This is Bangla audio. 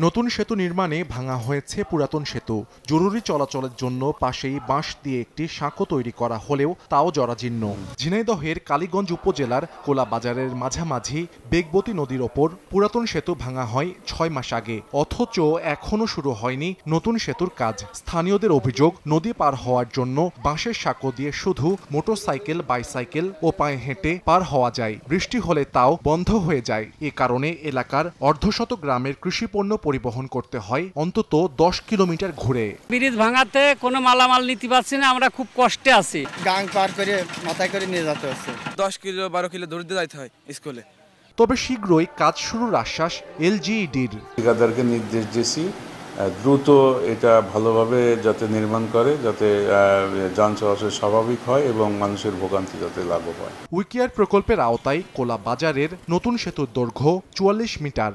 নতুন সেতু নির্মাণে ভাঙা হয়েছে পুরাতন সেতু। জরুরি চলাচলের জন্য পাশেই বাঁশ দিয়ে একটি সাঁকো তৈরি করা হলেও তাও জরাজীর্ণ। ঝিনাইদহের কালীগঞ্জ উপজেলার কোলাবাজারের মাঝামাঝি বেগবতী নদীর ওপর পুরাতন সেতু ভাঙা হয় 6 মাস আগে, অথচ এখনও শুরু হয়নি নতুন সেতুর কাজ। স্থানীয়দের অভিযোগ, নদী পার হওয়ার জন্য বাঁশের সাঁকো দিয়ে শুধু মোটরসাইকেল, বাইসাইকেল ও পায়ে হেঁটে পার হওয়া যায়। বৃষ্টি হলে তাও বন্ধ হয়ে যায়। এ কারণে এলাকার অর্ধশত গ্রামের কৃষিপণ্য পরিবহন করতে হয় অন্তত 10 কিলোমিটার ঘুরে। ব্রিজ ভাঙাতে কোনো মালামাল নিতে পারছি না, আমরা খুব কষ্টে আছি। গাং পার করে মাথায় করে নিয়ে যেতে হচ্ছে। 10 কিলো 12 কিলো দূর দিয়ে যাইতে হয় স্কুলে। তবে শীঘ্রই কাজ শুরুর আশ্বাস এলজিইডির। ঠিকাদারকে নির্দেশ দিয়েছি দ্রুত এটা ভালোভাবে যাতে নির্মাণ করে, যাতে যান চলাচল স্বাভাবিক হয় এবং মানুষের ভোগান্তি যাতে লাঘব হয়। উইকেয়ার প্রকল্পের আওতায় কোলা বাজারের নতুন সেতুর দৈর্ঘ্য 44 মিটার।